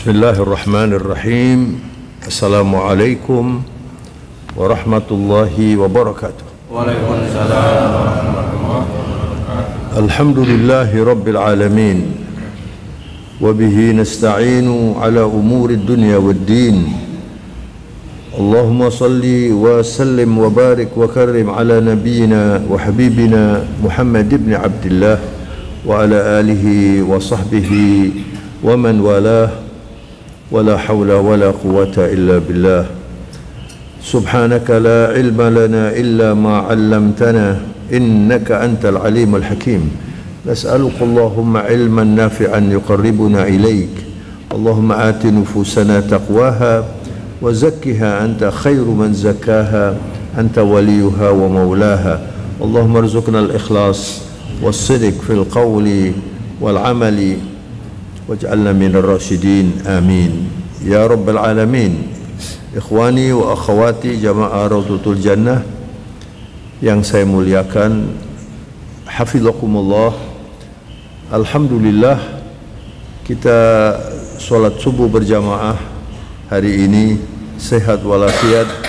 Bismillahirrahmanirrahim. Assalamualaikum warahmatullahi wabarakatuh. Waalaikumsalam warahmatullahi wabarakatuh. Alhamdulillahi rabbil alamin. Wabihi nasta'inu ala umuri dunya waddin. Allahumma salli wa sallim wa barik wa karrim ala nabiyyina wa habibina Muhammad ibn Abdullah wa ala alihi wa sahbihi wa man walah. ولا حول ولا قوة إلا بالله سبحانك لا علم لنا إلا ما علمتنا إنك أنت العليم الحكيم نسألك اللهم علما نافعا يقربنا إليك اللهم آت نفوسنا تقواها وزكها أنت خير من زكاها أنت وليها ومولاها اللهم ارزقنا الإخلاص والصدق في القول والعمل waj'alna minar rasyidin amin ya rabbal alamin. Ikhwani wa akhwati jamaah Raudhatul Jannah yang saya muliakan, hafizakumullah. Alhamdulillah kita sholat subuh berjamaah hari ini sehat walafiat.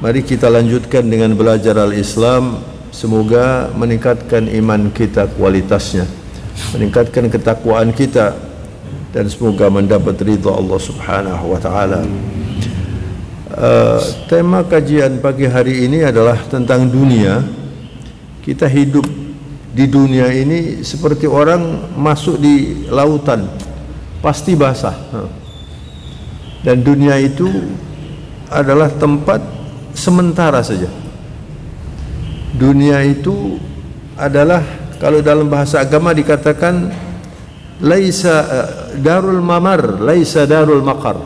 Mari kita lanjutkan dengan belajar al-Islam, semoga meningkatkan iman kita, kualitasnya, meningkatkan ketakwaan kita, dan semoga mendapat ridha Allah Subhanahu wa taala. Tema kajian pagi hari ini adalah tentang dunia. Kita hidup di dunia ini seperti orang masuk di lautan, pasti basah. Dan dunia itu adalah tempat sementara saja. Dunia itu adalah, kalau dalam bahasa agama dikatakan laisa darul mamar, laisa darul maqar.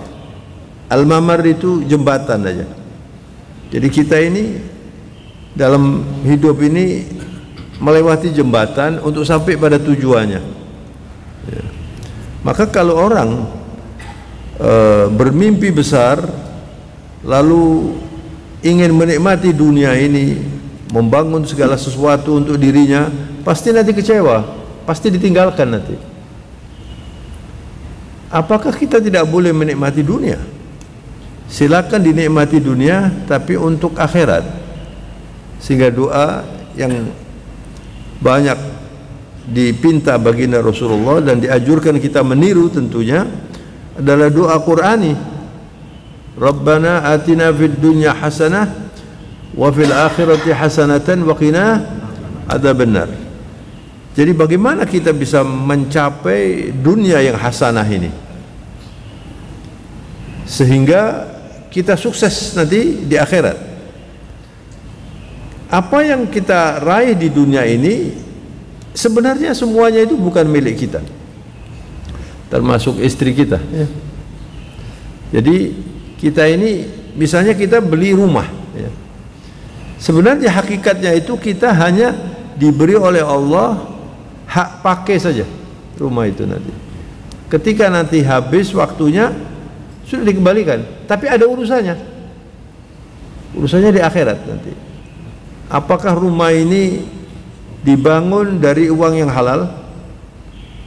Al-mamar itu jembatan aja. Jadi kita ini dalam hidup ini melewati jembatan untuk sampai pada tujuannya. Ya. Maka kalau orang bermimpi besar lalu ingin menikmati dunia ini, membangun segala sesuatu untuk dirinya, pasti nanti kecewa, pasti ditinggalkan nanti. Apakah kita tidak boleh menikmati dunia? Silakan dinikmati dunia, tapi untuk akhirat. Sehingga doa yang banyak dipinta baginda Rasulullah dan dianjurkan kita meniru tentunya adalah doa Qur'ani. Rabbana atina fid dunya hasanah wa fil akhirati hasanatan wa qina adzabannar. Jadi bagaimana kita bisa mencapai dunia yang hasanah ini sehingga kita sukses nanti di akhirat? Apa yang kita raih di dunia ini sebenarnya semuanya itu bukan milik kita, termasuk istri kita, ya. Jadi kita ini misalnya kita beli rumah, ya. Sebenarnya hakikatnya itu kita hanya diberi oleh Allah hak pakai saja rumah itu nanti. Ketika nanti habis waktunya sudah dikembalikan, tapi ada urusannya. Urusannya di akhirat nanti. Apakah rumah ini dibangun dari uang yang halal?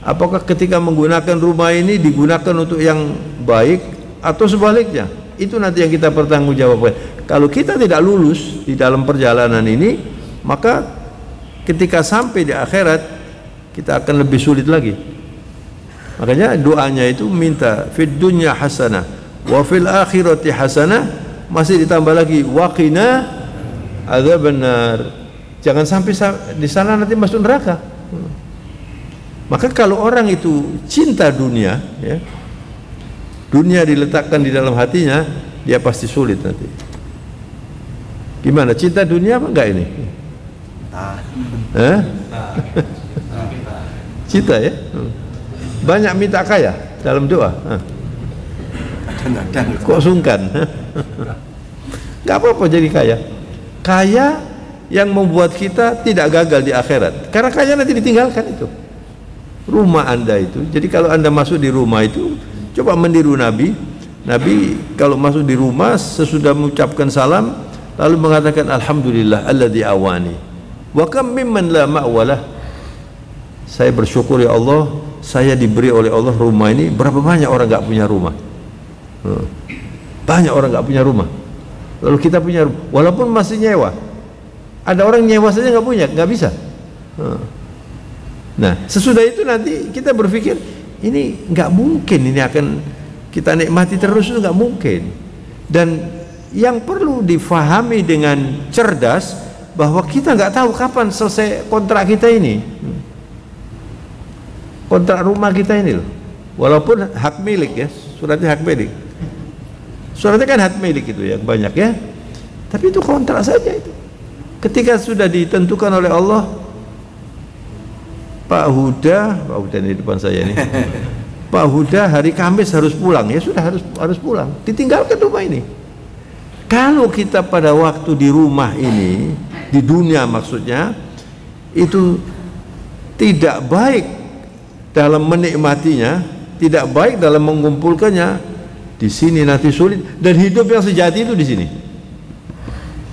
Apakah ketika menggunakan rumah ini digunakan untuk yang baik atau sebaliknya? Itu nanti yang kita pertanggungjawabkan. Kalau kita tidak lulus di dalam perjalanan ini, maka ketika sampai di akhirat kita akan lebih sulit lagi. Makanya doanya itu minta fid dunya hasanah wa fil akhirati hasanah, masih ditambah lagi wa qina adzabannar. Jangan sampai di sana nanti masuk neraka. Maka kalau orang itu cinta dunia, ya, dunia diletakkan di dalam hatinya, dia pasti sulit nanti. Gimana, cinta dunia apa enggak ini? Cinta, ya. Banyak minta kaya dalam doa. Kok sungkan? Gak apa-apa jadi kaya. Kaya yang membuat kita tidak gagal di akhirat. Karena kaya nanti ditinggalkan itu. Rumah Anda itu. Jadi kalau Anda masuk di rumah itu, coba meniru Nabi. Nabi kalau masuk di rumah sesudah mengucapkan salam lalu mengatakan alhamdulillah alladzi awani wa kam mimman la ma'walah. Saya bersyukur ya Allah, saya diberi oleh Allah rumah ini, berapa banyak orang nggak punya rumah? Banyak orang nggak punya rumah. Lalu kita punya rumah, walaupun masih nyewa. Ada orang nyewa saja nggak punya, nggak bisa. Nah, sesudah itu nanti kita berpikir ini nggak mungkin ini akan kita nikmati terus, itu nggak mungkin. Dan yang perlu difahami dengan cerdas bahwa kita nggak tahu kapan selesai kontrak kita ini, kontrak rumah kita ini loh. Walaupun hak milik ya, suratnya hak milik, suratnya kan hak milik itu yang banyak ya, tapi itu kontrak saja itu. Ketika sudah ditentukan oleh Allah, Pak Huda ini depan saya nih, Pak Huda hari Kamis harus pulang, ya sudah harus pulang, ditinggalkan rumah ini. Kalau kita pada waktu di rumah ini, di dunia maksudnya, itu tidak baik dalam menikmatinya, tidak baik dalam mengumpulkannya, di sini nanti sulit. Dan hidup yang sejati itu di sini.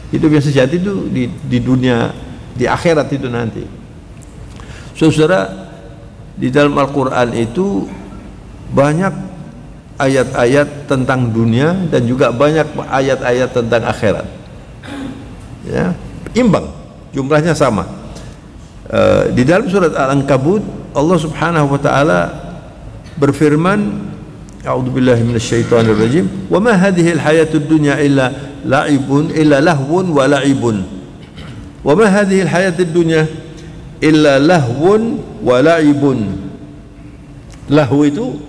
Hidup yang sejati itu di dunia, di akhirat itu nanti. Saudara, di dalam Al-Quran itu banyak ayat-ayat tentang dunia dan juga banyak ayat-ayat tentang akhirat. Ya, imbang, jumlahnya sama. Di dalam surat Al-Ankabut, Allah Subhanahu wa taala berfirman, A'udzubillahi minasyaitonir rajim, "Wa ma hadhihi al-hayatud dunya illa lahwun wa la'ibun." Wa ma hadhihi al-hayatud dunya illa lahwun wa la'ibun. Lahu itu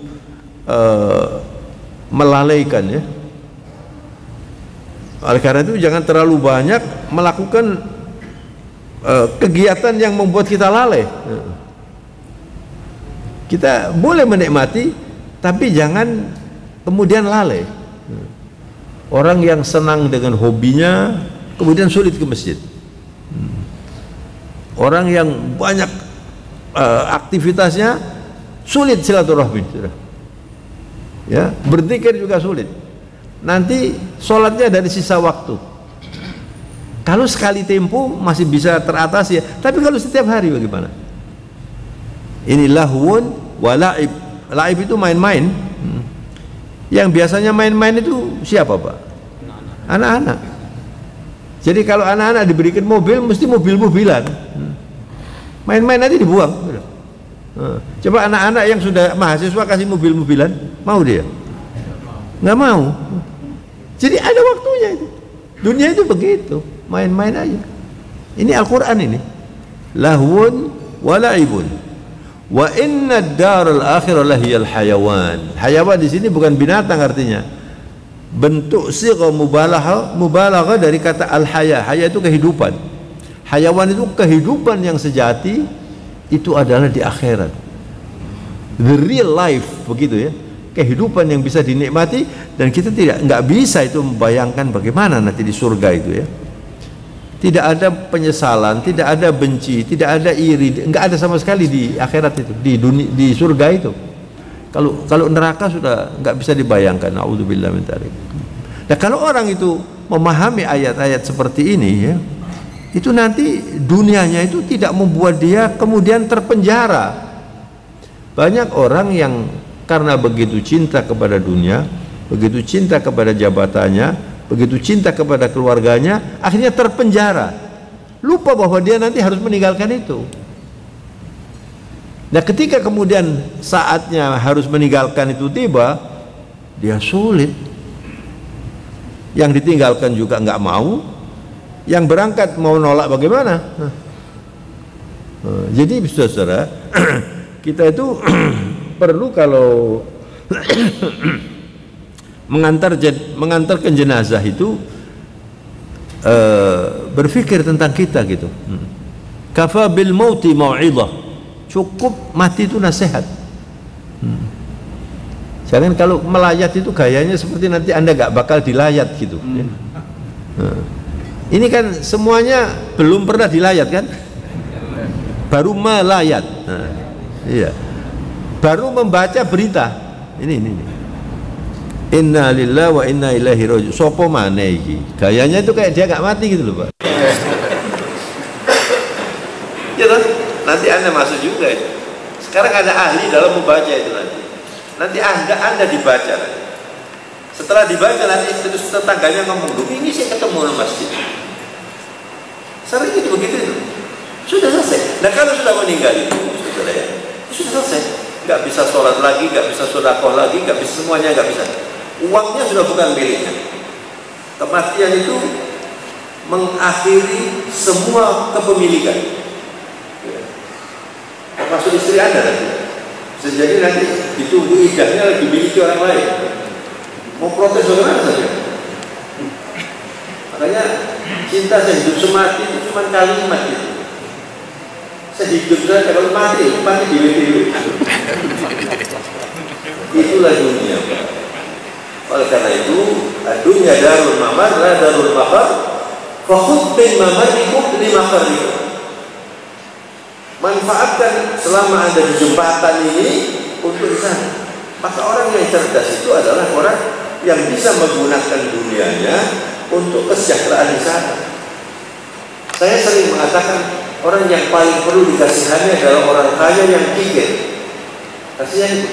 melalaikan ya. Oleh karena itu jangan terlalu banyak melakukan kegiatan yang membuat kita lalai. Kita boleh menikmati, tapi jangan kemudian lalai. Orang yang senang dengan hobinya kemudian sulit ke masjid. Orang yang banyak aktivitasnya sulit silaturahmi. Ya, berzikir juga sulit. Nanti sholatnya dari sisa waktu. Kalau sekali tempo masih bisa teratasi ya, tapi kalau setiap hari bagaimana? Ini lahwun wa la'ib. La'ib itu main-main. Yang biasanya main-main itu siapa, Pak? Anak-anak. Jadi kalau anak-anak diberikan mobil, mesti mobil-mobilan. Main-main nanti dibuang. Coba anak-anak yang sudah mahasiswa kasih mobil-mobilan, mau dia? Nggak mau. Jadi ada waktunya itu. Dunia itu begitu, main-main aja. Ini Al-Quran ini. Lahwun wa la'ibun. Wa inna ad-daral akhirah lahiyal hayawan. Hayawan di sini bukan binatang artinya. Bentuk sigha mubalaghah dari kata al-haya. Haya itu kehidupan. Hayawan itu kehidupan yang sejati, itu adalah di akhirat. The real life, begitu ya. Kehidupan yang bisa dinikmati, dan kita nggak bisa itu membayangkan bagaimana nanti di surga itu ya. Tidak ada penyesalan, tidak ada benci, tidak ada iri, nggak ada sama sekali di akhirat itu, di surga itu. Kalau neraka sudah nggak bisa dibayangkan. A'udzubillah min dzalik. Nah, kalau orang itu memahami ayat-ayat seperti ini ya, itu nanti dunianya itu tidak membuat dia kemudian terpenjara. Banyak orang yang karena begitu cinta kepada dunia, begitu cinta kepada jabatannya, begitu cinta kepada keluarganya, akhirnya terpenjara, lupa bahwa dia nanti harus meninggalkan itu. Nah, ketika kemudian saatnya harus meninggalkan itu tiba, dia sulit. Yang ditinggalkan juga nggak mau, yang berangkat mau nolak bagaimana? Jadi saudara, kita itu perlu kalau mengantarkan jenazah itu berpikir tentang kita gitu. Kafa bil mauti mau'izah. Cukup mati itu nasihat. Jangan kalau melayat itu gayanya seperti nanti Anda gak bakal dilayat gitu. Ini kan semuanya belum pernah dilayat kan? Baru melayat. Iya. Baru membaca berita. Ini. Inna lillahi wa inna ilaihi raji'un. Sopo maneh iki? Gayanya itu kayak dia gak mati gitu loh, Pak. Ya toh? Nanti Anda masuk juga ya. Sekarang ada ahli dalam membaca itu nanti. Nanti anda dibaca. Setelah dibaca nanti terus tetangganya ngomong, ini saya ketemu di masjid. Sering itu begitu itu. Sudah selesai. Nah kalau sudah meninggal itu, sudah ya, sudah selesai. Nggak bisa sholat lagi, nggak bisa sedekah lagi, nggak bisa semuanya, nggak bisa. Uangnya sudah bukan miliknya. Kematian itu mengakhiri semua kepemilikan. Termasuk istri Anda nanti. Bisa jadi nanti ditunggu idahnya dimiliki orang lain. Mau protes bagaimana saja. Makanya cinta sehidup semati itu cuma kalimat itu. Sehidup saja kalau mati diri. Itulah dunia. Oleh karena itu, dunia darul mamar, la darul maqar. Fakhudh bin mamarikum li maqarikum. Manfaatkan selama Anda di jembatan ini untuk di sana. Maka orang yang cerdas itu adalah orang yang bisa menggunakan dunianya untuk kesejahteraan di sana. Saya sering mengatakan orang yang paling perlu dikasihani adalah orang kaya yang kikir. Kasihan itu.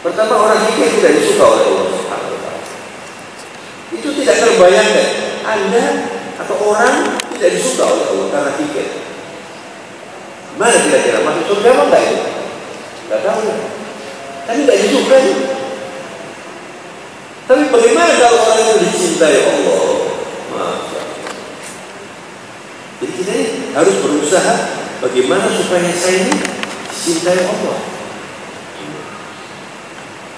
Pertama, orang kikir tidak disuka oleh Allah Subhanahu wa Ta'ala. Itu tidak terbayangkan. Anda atau orang tidak disuka oleh Allah karena kikir. Mana kira-kira masuk surga apa enggak itu? Enggak tahu. Tapi tidak disukai. Tapi bagaimana kalau orang itu dicintai Allah? Jadi kita ini harus berusaha bagaimana supaya saya ini dicintai Allah.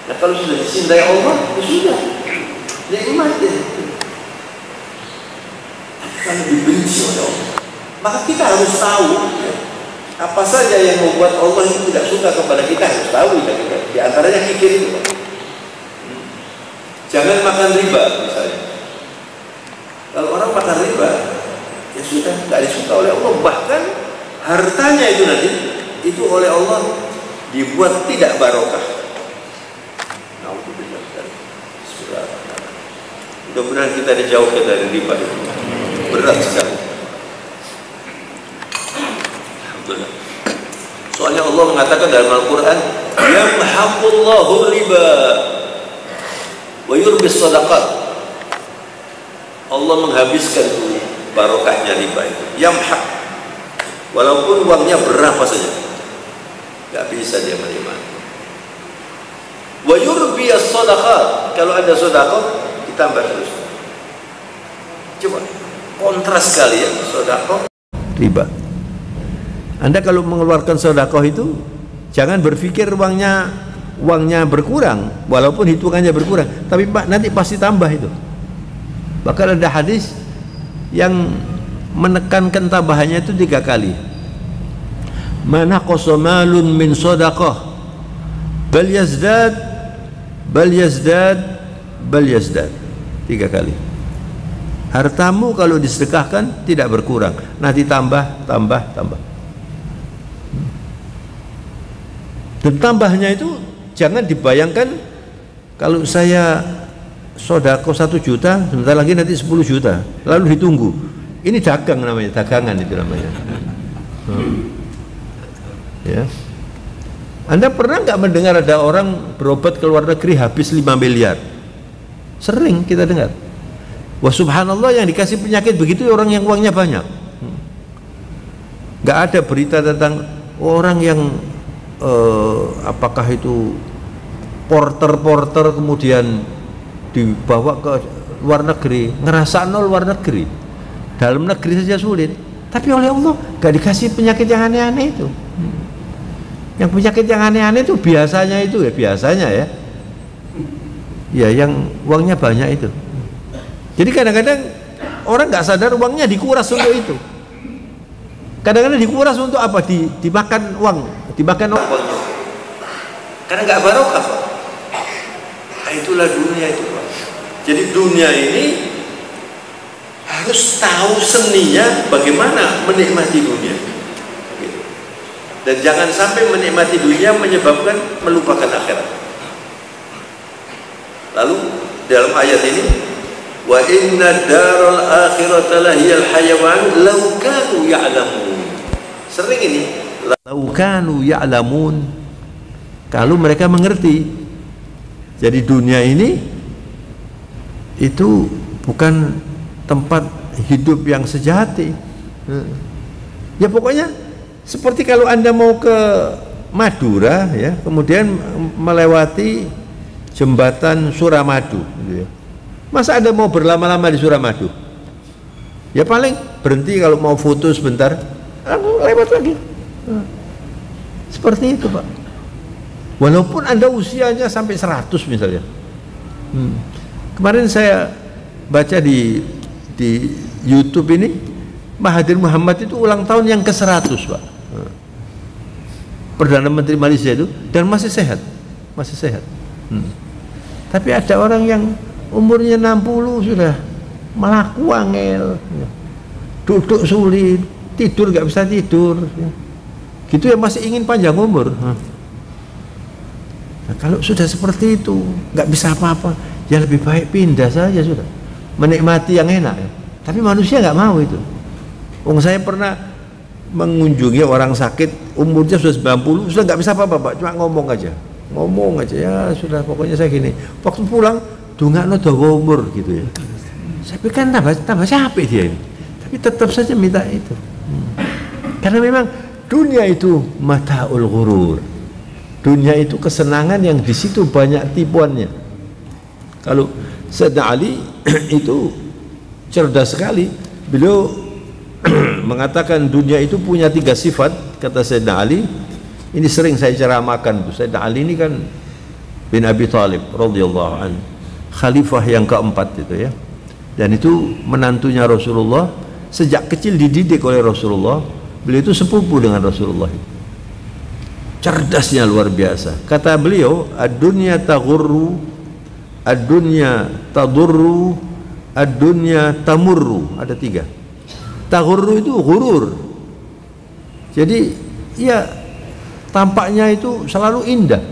Nah kalau sudah dicintai Allah, ya sudah. Nikmati. Kalau dibenci oleh Allah, maka kita harus tahu apa saja yang membuat Allah itu tidak suka kepada kita, harus tahu ya kita. Di antaranya kikir itu. Jangan makan riba misalnya. Kalau orang makan riba, ya sudah tidak disuka oleh Allah. Bahkan hartanya itu nanti itu oleh Allah dibuat tidak barokah. Mudah-mudahan kita dijauhkan dari riba. Berat sekali. Alhamdulillah. Soalnya Allah mengatakan dalam Al-Quran, yamhaqullahu riba wa yurbis sadaqat. Allah menghabiskan barokahnya riba itu. Yamhaq. Walaupun uangnya berapa saja, nggak bisa dia menerima. Wa yurbis sadaqat. Kalau ada sedekah, ditambah terus. Coba kontras sekali ya, sedekah riba. Anda kalau mengeluarkan sedekah itu jangan berpikir uangnya berkurang, walaupun hitungannya berkurang, tapi nanti pasti tambah itu. Bahkan ada hadis yang menekankan tambahannya itu 3 kali. Mana qasamalun min sedekah bal yazdad bal yazdad bal yazdad. 3 kali. Hartamu kalau disedekahkan tidak berkurang, nanti tambah. Dan tambahnya itu jangan dibayangkan kalau saya sodako 1 juta, sebentar lagi nanti 10 juta, lalu ditunggu. Ini dagang namanya, dagangan itu namanya. Ya. Anda pernah nggak mendengar ada orang berobat ke luar negeri habis 5 miliar? Sering kita dengar. Wah subhanallah, yang dikasih penyakit begitu orang yang uangnya banyak. Nggak ada berita tentang orang yang apakah itu porter kemudian dibawa ke luar negeri, ngerasa nol luar negeri, dalam negeri saja sulit, tapi oleh Allah gak dikasih penyakit yang aneh-aneh itu. Yang penyakit yang aneh-aneh itu biasanya ya yang uangnya banyak itu. Jadi kadang-kadang orang nggak sadar uangnya dikuras untuk itu. Kadang-kadang dikuras untuk apa? Dimakan uang. Karena nggak barokah, Pak. Nah, itulah dunia itu, Pak. Jadi dunia ini harus tahu seninya bagaimana menikmati dunia. Gitu. Dan jangan sampai menikmati dunia menyebabkan melupakan akhirat. Lalu dalam ayat ini, wa inna daral akhirata lahiyal hayawan law kanu ya'lamun. Sering ini Lau kanu ya'lamun, kalau mereka mengerti. Jadi dunia ini itu bukan tempat hidup yang sejati. Ya pokoknya seperti kalau Anda mau ke Madura ya, kemudian melewati jembatan Suramadu gitu ya. Masa Anda mau berlama-lama di Suramadu? Ya paling berhenti kalau mau foto sebentar, lewat lagi. Seperti itu, Pak. Walaupun Anda usianya sampai 100 misalnya. Kemarin saya baca di YouTube ini, Mahathir Muhammad itu ulang tahun yang ke-100, Pak. Perdana Menteri Malaysia itu, dan masih sehat. Masih sehat. Tapi ada orang yang umurnya 60 sudah melaku angel, duduk sulit, tidur nggak bisa tidur, gitu ya, masih ingin panjang umur. Nah, kalau sudah seperti itu nggak bisa apa-apa, ya lebih baik pindah saja sudah, menikmati yang enak ya. Tapi manusia nggak mau itu. Saya pernah mengunjungi orang sakit umurnya sudah 90, sudah nggak bisa apa-apa, Pak, cuma ngomong aja ya sudah, pokoknya saya gini. Waktu pulang dungakno dawa umur gitu ya. Saya pikir kan tambah capek dia ini, tapi tetap saja minta itu. Karena memang dunia itu mataul ghurur. Dunia itu kesenangan yang di situ banyak tipuannya. Kalau Sayyidina Ali itu cerdas sekali. Beliau mengatakan dunia itu punya 3 sifat, kata Sayyidina Ali. Ini sering saya ceramahkan. Sayyidina Ali ini kan bin Abi Thalib radhiyallahu anhu, khalifah yang keempat itu ya. Dan itu menantunya Rasulullah, sejak kecil dididik oleh Rasulullah. Beliau itu sepupu dengan Rasulullah. Cerdasnya luar biasa. Kata beliau, ad-dunya taghurru, ad-dunya tadurru, ad-dunya tamurru. Ada 3. Taghurru itu ghurur. Jadi ya tampaknya itu selalu indah,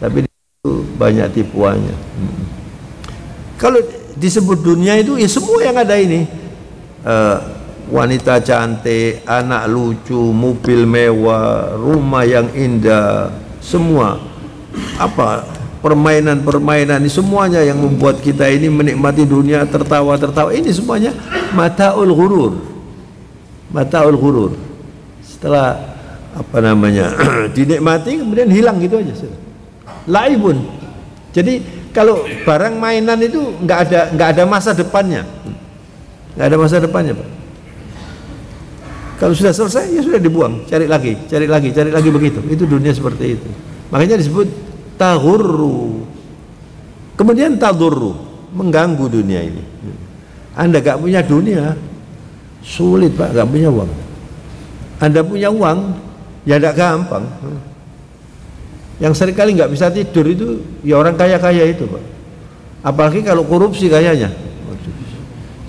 tapi itu banyak tipuannya. Kalau disebut dunia itu ya semua yang ada ini, wanita cantik, anak lucu, mobil mewah, rumah yang indah, semua apa permainan-permainan ini semuanya yang membuat kita ini menikmati dunia, tertawa-tertawa, ini semuanya mataul ghurur. Mataul ghurur. Setelah apa namanya dinikmati kemudian hilang gitu aja. Laibun. Jadi kalau barang mainan itu nggak ada masa depannya, nggak ada masa depannya, Pak. Kalau sudah selesai ya sudah dibuang, cari lagi begitu. Itu dunia seperti itu. Makanya disebut taghurru. Kemudian tadurru, mengganggu dunia ini. Anda nggak punya dunia, sulit, Pak, nggak punya uang. Anda punya uang, ya tidak gampang. Yang seringkali nggak bisa tidur itu ya orang kaya-kaya itu, Pak. Apalagi kalau korupsi kayaknya.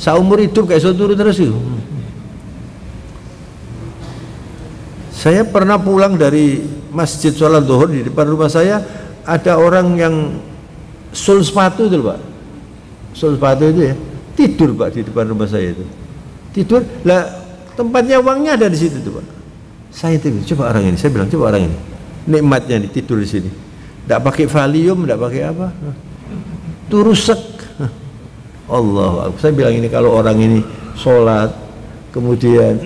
Seumur hidup kayak soturu terus itu. Saya pernah pulang dari masjid sholat zuhur, di depan rumah saya ada orang yang sul sepatu itu, Pak. Sul sepatu itu ya, tidur, Pak, di depan rumah saya itu. Tidur, lah tempatnya uangnya ada di situ tuh, Pak. Saya tidur, coba orang ini, saya bilang coba orang ini. Nikmatnya nih tidur di sini, tidak pakai Valium, tidak pakai apa, turusek. Allah, saya bilang ini kalau orang ini sholat, kemudian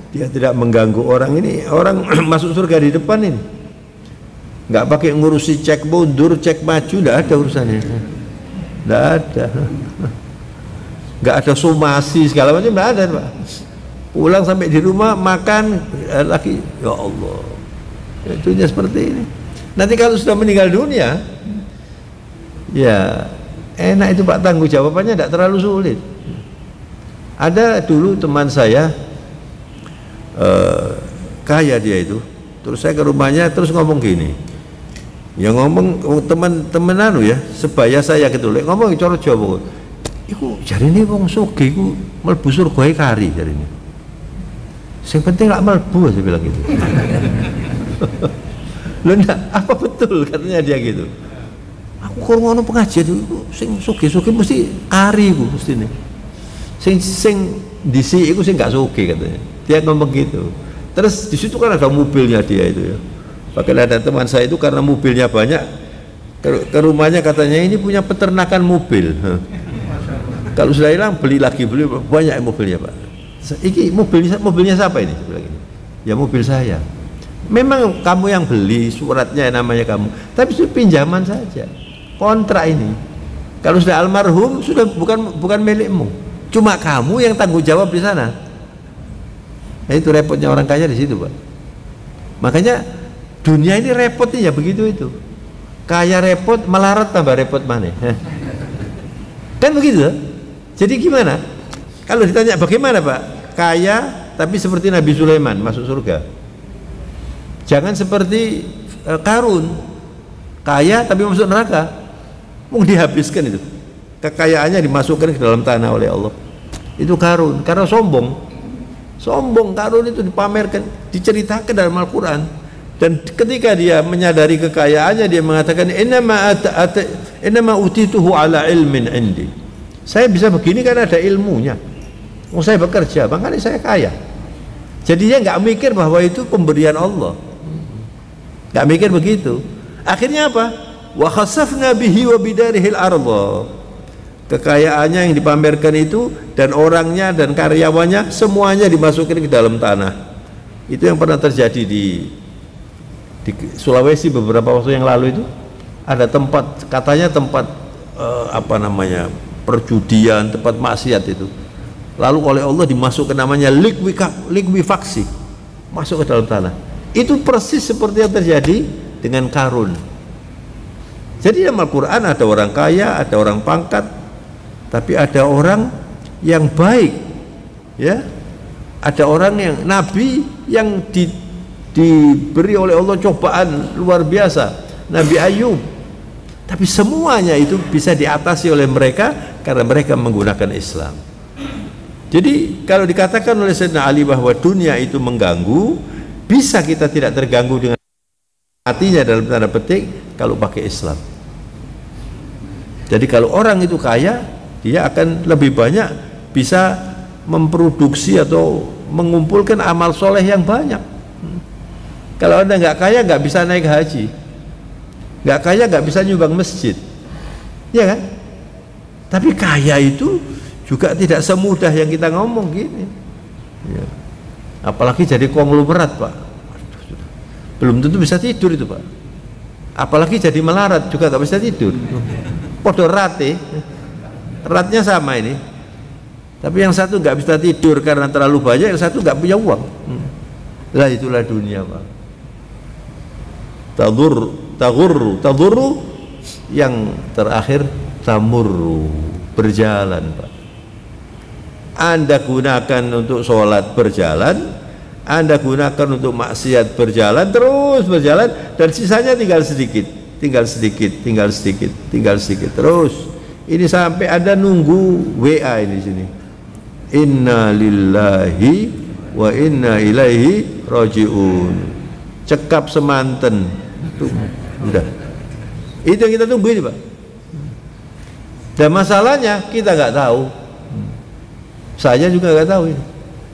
dia tidak mengganggu orang ini, orang masuk surga di depan ini. Nggak pakai ngurusi cek mundur, cek maju, tidak ada urusannya, tidak ada, nggak ada somasi segala macam, tidak ada, Pak. Pulang sampai di rumah makan lagi, ya Allah. Ya, dunia seperti ini. Nanti kalau sudah meninggal dunia, ya enak itu, Pak, tanggung jawabannya tidak terlalu sulit. Ada dulu teman saya, kaya dia itu, terus saya ke rumahnya terus ngomong gini, ya ngomong teman-teman anu ya, sebaya saya gitu, ngomong cara Jawa, iku jari ini wong sugih iku mlebu surga kari jari ini. Yang penting gak mlebu, saya bilang gitu. Loh, enggak, apa betul katanya dia gitu. Aku kalau ngono pengajian itu sing sugih-sugih mesti kari iku mesti nih. Sing disi iku sing gak sugih katanya. Dia ngomong gitu. Terus di situ kan ada mobilnya dia itu ya. Bahkan ada teman saya itu karena mobilnya banyak, ke rumahnya katanya ini punya peternakan mobil. Kalau sudah hilang beli lagi, beli banyak mobilnya Pak. Iki mobilnya siapa ini? Ya mobil saya. Memang kamu yang beli, suratnya namanya kamu, tapi itu pinjaman saja, kontrak ini. Kalau sudah almarhum sudah bukan milikmu, cuma kamu yang tanggung jawab di sana. Nah, itu repotnya orang kaya di situ Pak. Makanya dunia ini repotnya ya begitu itu. Kaya repot, melarat tambah repot mana? Kan begitu. Jadi gimana? Kalau ditanya bagaimana Pak? Kaya tapi seperti Nabi Sulaiman masuk surga. Jangan seperti Karun, kaya tapi masuk neraka. Mau dihabiskan itu. Kekayaannya dimasukkan ke dalam tanah oleh Allah. Itu Karun, karena sombong. Sombong Karun itu dipamerkan, diceritakan dalam Al-Quran. Dan ketika dia menyadari kekayaannya, dia mengatakan innama utituhu ala ilmin indi. Saya bisa begini karena ada ilmunya. Saya bekerja, makanya saya kaya. Jadi dia nggak mikir bahwa itu pemberian Allah, nggak mikir begitu. Akhirnya apa? Wa khasafna bihi wa bidarihil arda. Kekayaannya yang dipamerkan itu dan orangnya dan karyawannya semuanya dimasukkan ke dalam tanah. Itu yang pernah terjadi di Sulawesi beberapa waktu yang lalu itu. Ada tempat, katanya tempat perjudian, tempat maksiat itu. Lalu oleh Allah dimasukkan namanya likuifaksi, masuk ke dalam tanah. Itu persis seperti yang terjadi dengan Karun. Jadi dalam Al-Quran ada orang kaya, ada orang pangkat, tapi ada orang yang baik, ya. Ada orang yang nabi yang diberi oleh Allah cobaan luar biasa, Nabi Ayub. Tapi semuanya itu bisa diatasi oleh mereka karena mereka menggunakan Islam. Jadi kalau dikatakan oleh Sayyidina Ali bahwa dunia itu mengganggu, bisa kita tidak terganggu dengan matinya dalam tanda petik kalau pakai Islam. Jadi kalau orang itu kaya, dia akan lebih banyak bisa memproduksi atau mengumpulkan amal soleh yang banyak. Kalau Anda nggak kaya, nggak bisa naik haji, nggak kaya nggak bisa nyumbang masjid, ya kan? Tapi kaya itu juga tidak semudah yang kita ngomong gini, ya. Apalagi jadi konglomerat Pak, belum tentu bisa tidur itu Pak. Apalagi jadi melarat juga nggak bisa tidur. Podo rate, ratnya sama ini, tapi yang satu nggak bisa tidur karena terlalu banyak, yang satu nggak punya uang. Lah itulah dunia Pak. Tadurru, yang terakhir tamurru, berjalan Pak. Anda gunakan untuk sholat berjalan, Anda gunakan untuk maksiat berjalan, terus berjalan, dan sisanya tinggal sedikit, terus ini sampai Anda nunggu WA ini sini, inna lillahi wa inna ilaihi raji'un, cekap semanten tuh, udah itu yang kita tunggu ini Pak. Dan masalahnya kita nggak tahu, saya juga nggak tahu ini,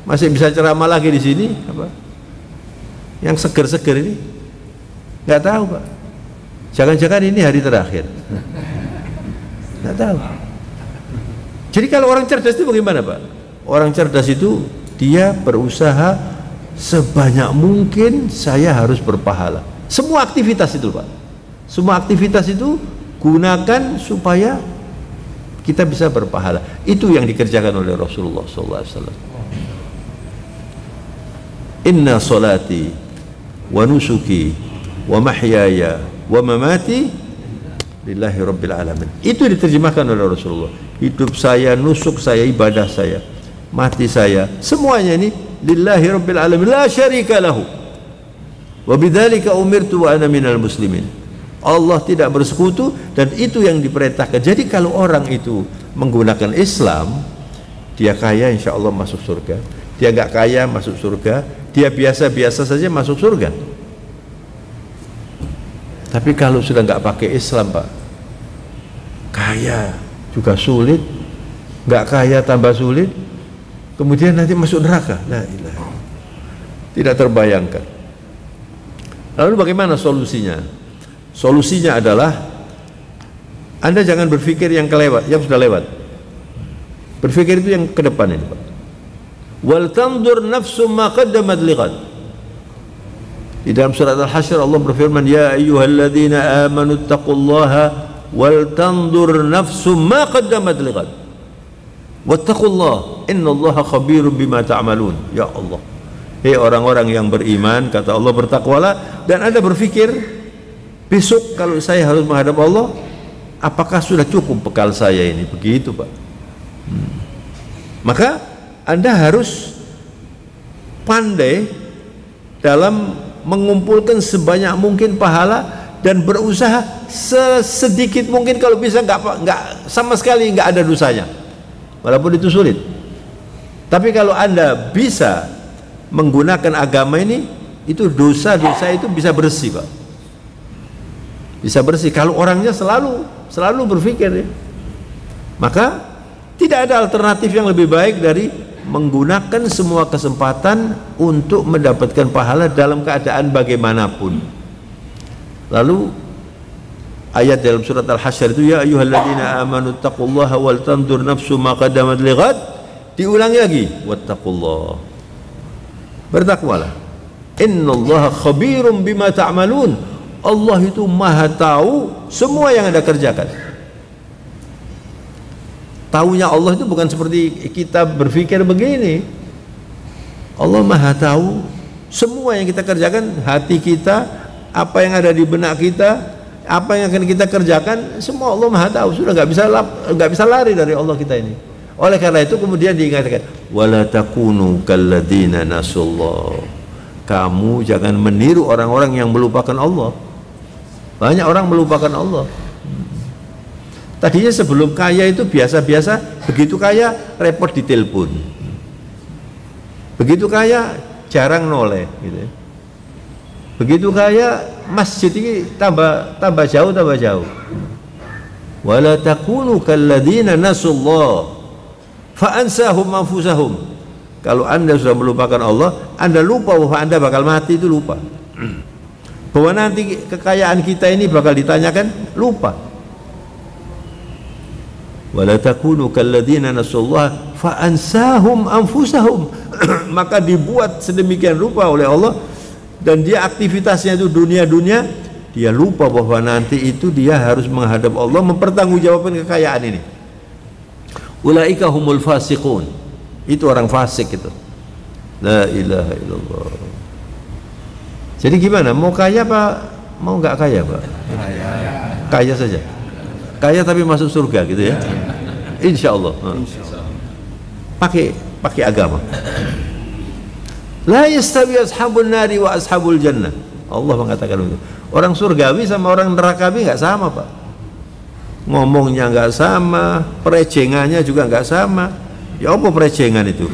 masih bisa ceramah lagi di sini apa yang seger-seger ini, nggak tahu Pak. Jangan-jangan ini hari terakhir, nggak tahu. Jadi kalau orang cerdas itu bagaimana Pak? Orang cerdas itu dia berusaha sebanyak mungkin saya harus berpahala. Semua aktivitas itu Pak, semua aktivitas itu gunakan supaya kita bisa berpahala. Itu yang dikerjakan oleh Rasulullah SAW. Inna salati wa nusuki wa mahyaya wa mamati lillahi rabbil alamin. Itu diterjemahkan oleh Rasulullah. Hidup saya, nusuk saya, ibadah saya, mati saya, semuanya ini lillahi rabbil alamin, la syarika lahu. Wa bidzalika umirtu wa ana minal muslimin. Allah tidak bersekutu, dan itu yang diperintahkan. Jadi kalau orang itu menggunakan Islam, dia kaya insya Allah masuk surga, dia nggak kaya masuk surga, dia biasa-biasa saja masuk surga. Tapi kalau sudah nggak pakai Islam Pak, kaya juga sulit, nggak kaya tambah sulit, kemudian nanti masuk neraka. La ilaha. tidak terbayangkan. Lalu bagaimana solusinya? Solusinya adalah Anda jangan berpikir yang kelewat, yang sudah lewat. Berpikir itu yang ke depan ini, Pak. Wal tandur nafsum ma qaddamat lighad. Di dalam surat Al-Hasyr Allah berfirman, ya ayyuhalladzina amanu taqullaha wal tandur nafsum ma qaddamat lighad. Wattaqullaha innallaha khabirum bima ta'malun. Ya Allah. Hei orang-orang yang beriman, kata Allah, bertakwalah dan Anda berpikir besok kalau saya harus menghadap Allah, apakah sudah cukup bekal saya ini? Begitu, Pak. Maka Anda harus pandai dalam mengumpulkan sebanyak mungkin pahala dan berusaha sesedikit mungkin, kalau bisa nggak sama sekali nggak ada dosanya, walaupun itu sulit. Tapi kalau Anda bisa menggunakan agama ini, itu dosa-dosa itu bisa bersih, Pak. Bisa bersih kalau orangnya selalu berpikir ya. Maka tidak ada alternatif yang lebih baik dari menggunakan semua kesempatan untuk mendapatkan pahala dalam keadaan bagaimanapun. Lalu ayat dalam surat Al-Hasyr itu, ya ayyuhalladzina amanu taqullaha wal tandur nafsu ma qaddamat lighad, diulangi lagi, wattaqullah, bertakwalah, innallaha khabirum bima ta'malun. Allah itu maha tahu semua yang Anda kerjakan. Taunya Allah itu bukan seperti kita berpikir begini. Allah maha tahu semua yang kita kerjakan, hati kita, apa yang ada di benak kita, apa yang akan kita kerjakan, semua Allah maha tahu. Sudah nggak bisa lari dari Allah kita ini. Oleh karena itu kemudian diingatkan, wala takunu kalladzina nasullah. Kamu jangan meniru orang-orang yang melupakan Allah. Banyak orang melupakan Allah. Tadinya sebelum kaya itu biasa-biasa, begitu kaya repot ditelepon, begitu kaya jarang noleh gitu. Begitu kaya masjid ini tambah jauh. Wala takunu kalladzina nasullah fa ansahum anfusahum. Kalau Anda sudah melupakan Allah, Anda lupa bahwa Anda bakal mati, itu lupa. Bahwa nanti kekayaan kita ini bakal ditanyakan, lupa. Wala takunu kalladzina nasullah fa ansahum anfusahum. Maka dibuat sedemikian rupa oleh Allah, dan dia aktivitasnya itu dunia-dunia, dia lupa bahwa nanti itu dia harus menghadap Allah, mempertanggungjawabkan kekayaan ini. Ulaika humul fasiqun. Itu orang fasik itu. La ilaha illallah. Jadi gimana? Mau kaya apa mau nggak kaya, Pak? Kaya saja. Kaya tapi masuk surga gitu ya. Insya Allah. Pakai agama. La yastawi ashabun nari wa ashabul jannah. Allah mengatakan itu. Orang surgawi sama orang nerakawi nggak sama, Pak. Ngomongnya nggak sama, perejengannya juga nggak sama. Ya apa perejengan itu?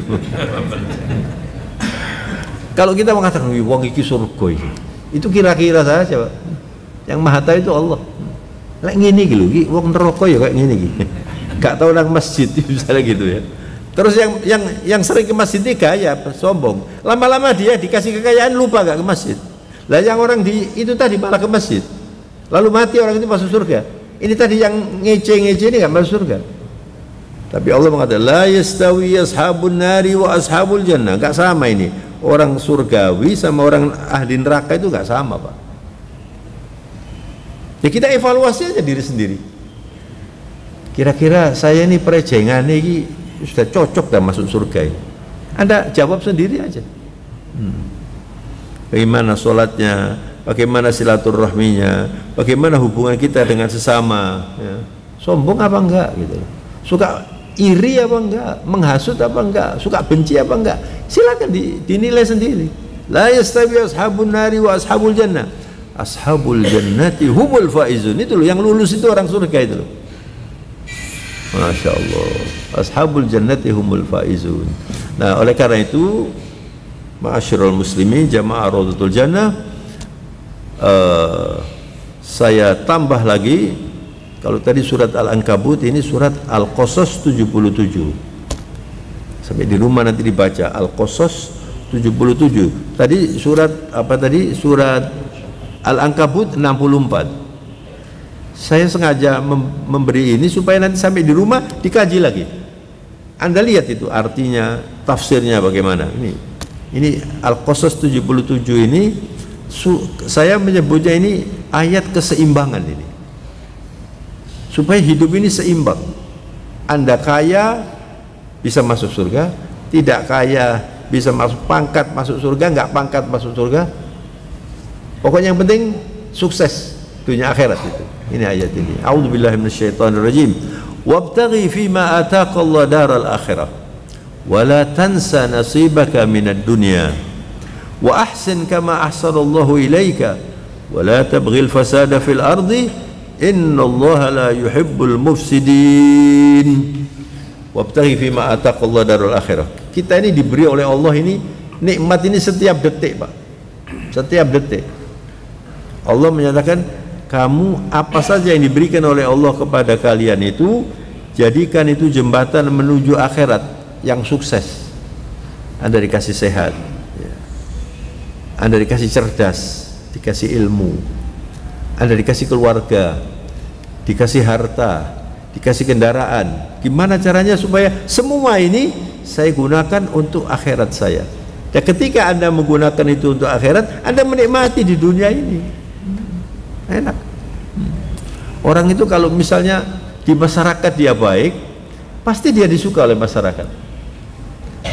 Kalau kita mengatakan wong iki surga iki, itu kira-kira saja, Pak. Yang maha tahu itu Allah. Lek ngene iki lho, iki wong neraka ya kayak ngene iki. Gak tahu nang masjid misalnya gitu ya. Terus yang sering ke masjid ini gaya sombong. Lama-lama dia dikasih kekayaan lupa gak ke masjid. Lah yang orang itu tadi malah ke masjid. Lalu mati orang itu masuk surga. Ini tadi yang ngece-ngece ini gak masuk surga. Tapi Allah mengatakan la yastawi ashabun nari wa ashabul jannah. Gak sama ini. Orang surgawi sama orang ahli neraka itu gak sama, Pak. Ya kita evaluasi aja diri sendiri. Kira-kira saya ini perejengan ini sudah cocok dan masuk surga ini. Anda jawab sendiri aja. Bagaimana sholatnya, bagaimana silaturahminya, bagaimana hubungan kita dengan sesama, ya. Sombong apa enggak gitu. Suka iri apa enggak, menghasut apa enggak, suka benci apa enggak, silakan dinilai sendiri. La yastawi ashabun nari wa ashabul jannah. Ashabul jannati humul faizun. Itu loh yang lulus itu orang surga itu loh. Masya Allah. Ashabul jannati humul faizun. Nah, oleh karena itu, ma'asyiral muslimin jamaah Raudhatul Jannah, saya tambah lagi. Kalau tadi surat Al-Ankabut, ini surat Al-Qasas 77. Sampai di rumah nanti dibaca Al-Qasas 77. Tadi surat apa tadi? Surat Al-Ankabut 64. Saya sengaja memberi ini supaya nanti sampai di rumah dikaji lagi. Anda lihat itu artinya, tafsirnya bagaimana. Ini Al-Qasas 77 ini saya menyebutnya ini ayat keseimbangan ini. Supaya hidup ini seimbang. Anda kaya bisa masuk surga, tidak kaya bisa masuk pangkat masuk surga, nggak pangkat masuk surga. Pokoknya yang penting sukses dunia akhirat itu. Ini ayat ini. A'udzubillahi minasyaitonirrajim. Wabtaghi fima ataqallahu daral akhirah wa la tansa nasibaka minad dunya wa ahsin kama ahsanallahu ilaika wa la tabghil fasada fil ardi innallaha la yuhibbul mufsidin. Wabtaghi fima ataqallahu daral akhirah. Kita ini diberi oleh Allah ini nikmat ini setiap detik, Pak. Setiap detik. Allah menyatakan, kamu apa saja yang diberikan oleh Allah kepada kalian itu, jadikan itu jembatan menuju akhirat yang sukses. Anda dikasih sehat, Anda dikasih cerdas, dikasih ilmu, Anda dikasih keluarga, dikasih harta, dikasih kendaraan. Gimana caranya supaya semua ini saya gunakan untuk akhirat saya? Dan ketika Anda menggunakan itu untuk akhirat, Anda menikmati di dunia ini. Enak. Orang itu kalau misalnya di masyarakat dia baik, pasti dia disuka oleh masyarakat.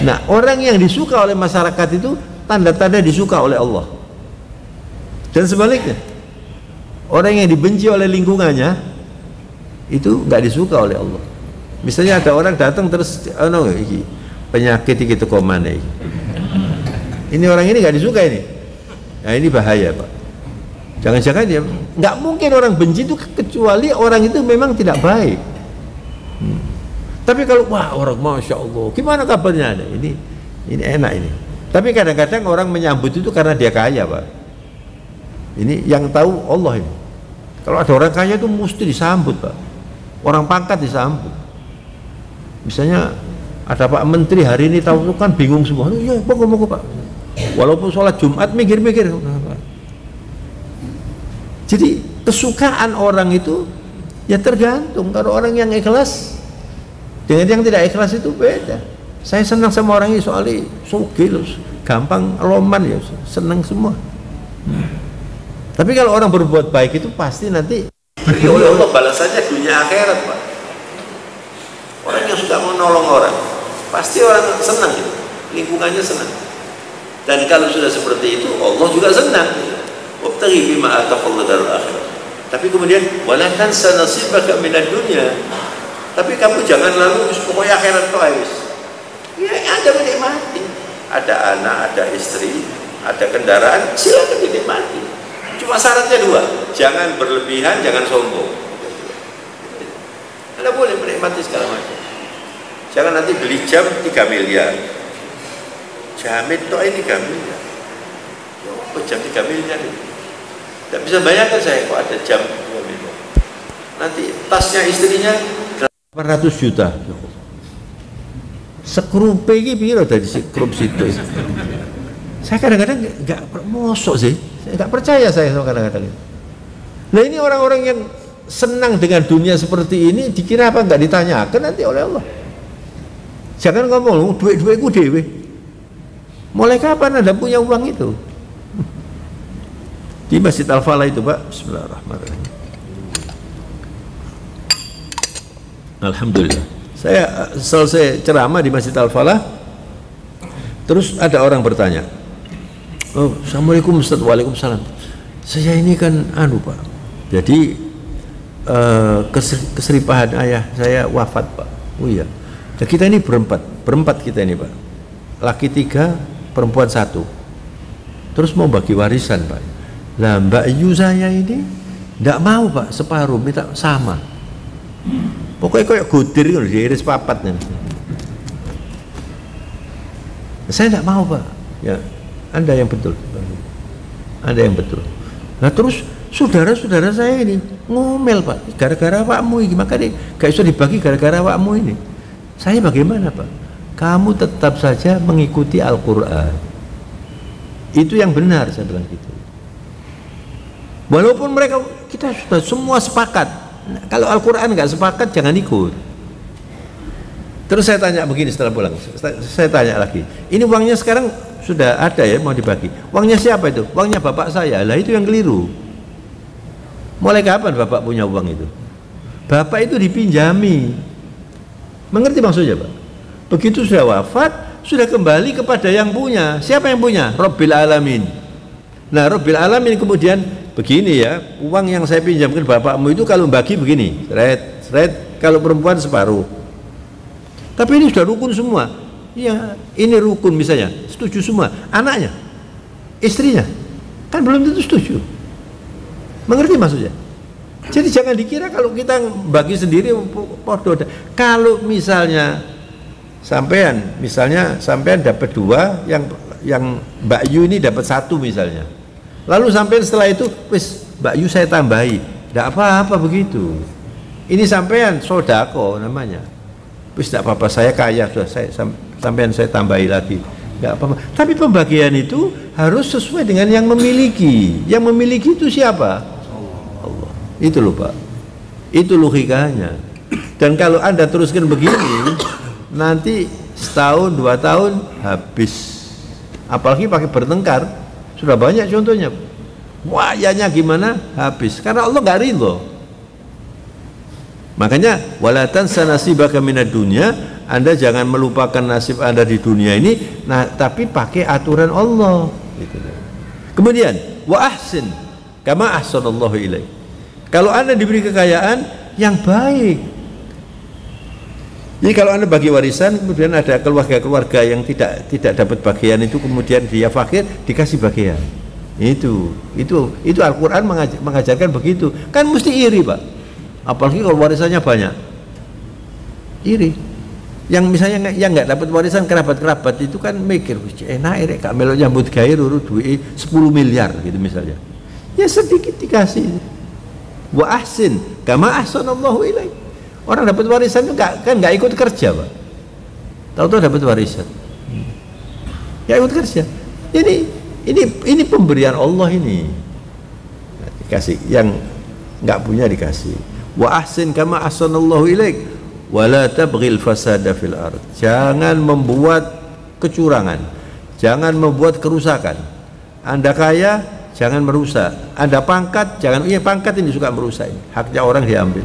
Nah, orang yang disuka oleh masyarakat itu tanda-tanda disuka oleh Allah. Dan sebaliknya, orang yang dibenci oleh lingkungannya itu nggak disuka oleh Allah. Misalnya ada orang datang terus penyakit itu komane. Ini orang ini nggak disuka ini. Nah, ini bahaya, Pak. Jangan-jangan dia nggak mungkin orang benci itu kecuali orang itu memang tidak baik. Tapi kalau wah orang masya Allah, gimana kabarnya ada? Ini enak ini. Tapi kadang-kadang orang menyambut itu karena dia kaya, Pak. Ini yang tahu Allah ini. Kalau ada orang kaya itu mesti disambut, Pak. Orang pangkat disambut. Misalnya ada Pak Menteri hari ini tahu kan bingung semua. Iya, pokok Pak. Walaupun sholat Jumat mikir-mikir. Jadi kesukaan orang itu ya tergantung. Kalau orang yang ikhlas dengan yang tidak ikhlas itu beda. Saya senang sama orang ini soalnya sugih, gampang loman ya, senang semua. Tapi kalau orang berbuat baik itu pasti nanti beri oleh Allah balasannya dunia akhirat, Pak. Orang yang suka menolong orang pasti orang senang gitu. Lingkungannya senang. Dan kalau sudah seperti itu Allah juga senang. Wabtaghi bima ataqallahu daral akhirah. Tapi kemudian wala tansa nasibaka minad dunya. Tapi kamu jangan lalu pokoknya akhirat itu habis. Ya, Anda menikmati. Ada anak, ada istri, ada kendaraan, silakan dinikmati. Cuma syaratnya dua, jangan berlebihan, jangan sombong. Anda boleh menikmati segala macam. Jangan nanti beli jam 3 miliar. Jamin toh ini 3 miliar. Oh, jam 3 miliar ini. Tidak bisa bayangkan saya kok ada jam 2 miliar. Nanti tasnya istrinya 800 juta. Sekrupe ini piro dari sekrup situ. Saya kadang-kadang nggak mosok sih. Saya nggak percaya saya kadang-kadang. Nah ini orang-orang yang senang dengan dunia seperti ini dikira apa nggak ditanyakan nanti oleh Allah. Jangan ngomong duit-duitku dewe. Mulai kapan Anda punya uang itu? Di Masjid Al-Falah itu, Pak. Bismillahirrahmanirrahim. Alhamdulillah. Saya selesai ceramah di Masjid Al-Falah, terus ada orang bertanya, oh, Assalamualaikum Ustaz. Waalaikumsalam. Saya ini kan Pak, jadi keseripahan ayah saya wafat, Pak. Oh iya. Nah, kita ini berempat kita ini, Pak. Laki 3, perempuan 1. Terus mau bagi warisan, Pak. Lah Mbak Yu saya ini tidak mau, Pak, separuh, minta sama. Pokoknya kayak godir itu diiris papatnya. Saya tidak mau, Pak. Ya, Anda yang betul. Anda yang betul. Nah terus saudara-saudara saya ini ngomel, Pak, gara-gara awakmu ini, makanya gak bisa dibagi gara-gara awakmu ini. Saya bagaimana, Pak? Kamu tetap saja mengikuti Al-Quran. Itu yang benar, saya bilang gitu. Walaupun mereka, kita sudah semua sepakat. Kalau Al-Quran nggak sepakat, jangan ikut. Terus saya tanya begini setelah pulang, saya tanya lagi, ini uangnya sekarang sudah ada ya, mau dibagi. Uangnya siapa itu? Uangnya bapak saya. Lah itu yang keliru. Mulai kapan bapak punya uang itu? Bapak itu dipinjami. Mengerti maksudnya, Pak? Begitu sudah wafat, sudah kembali kepada yang punya. Siapa yang punya? Rabbil Alamin. Nah, Rabbil Alamin kemudian begini ya, uang yang saya pinjamkan bapakmu itu kalau bagi begini, seret, kalau perempuan separuh. Tapi ini sudah rukun semua. Ya, ini rukun misalnya, setuju semua. Anaknya, istrinya, kan belum tentu setuju. Mengerti maksudnya? Jadi jangan dikira kalau kita bagi sendiri podo. Kalau misalnya sampean dapat 2, yang Mbak Yu ini dapat 1 misalnya. Lalu sampean setelah itu, wis Mbak Yu saya tambahi. Tidak apa-apa begitu. Ini sampean sodako namanya. Wis tidak apa-apa, saya kaya sudah, sampean saya tambahi lagi. Tidak apa-apa. Tapi pembagian itu harus sesuai dengan yang memiliki. Yang memiliki itu siapa? Allah. Itu loh Pak. Itu logikanya. Dan kalau Anda teruskan begini, nanti setahun 2 tahun habis. Apalagi pakai bertengkar, sudah banyak contohnya. Wayanya gimana? Habis. Karena Allah nggak ridho. Makanya wala tansa nasibaka minad dunya, Anda jangan melupakan nasib Anda di dunia ini. Nah, tapi pakai aturan Allah. Gitu. Kemudian wa ahsin kama ahsanallahu ilaik. Kalau Anda diberi kekayaan yang baik. Jadi kalau Anda bagi warisan, kemudian ada keluarga-keluarga yang tidak dapat bagian itu, kemudian dia fakir, dikasih bagian. Itu Al-Quran mengajarkan begitu. Kan mesti iri, Pak. Apalagi kalau warisannya banyak. Iri. Yang misalnya yang nggak dapat warisan, kerabat-kerabat itu kan mikir, enak rek Kak Melo nyambut gawe urut duit 10 miliar gitu misalnya. Ya sedikit dikasih. Wa ahsin kama ahsanallahu ilaik. Orang dapat warisan itu nggak ikut kerja, Pak. Tahu-tahu dapat warisan. Ya ikut kerja. Jadi ini pemberian Allah ini. Dikasih, yang nggak punya dikasih. Wa ahsin kama ahsanallahu ilaik wa la tabghil fasada fil ard. Jangan membuat kecurangan. Jangan membuat kerusakan. Anda kaya, jangan merusak. Anda pangkat, jangan, pangkat ini suka merusak. Haknya orang diambil.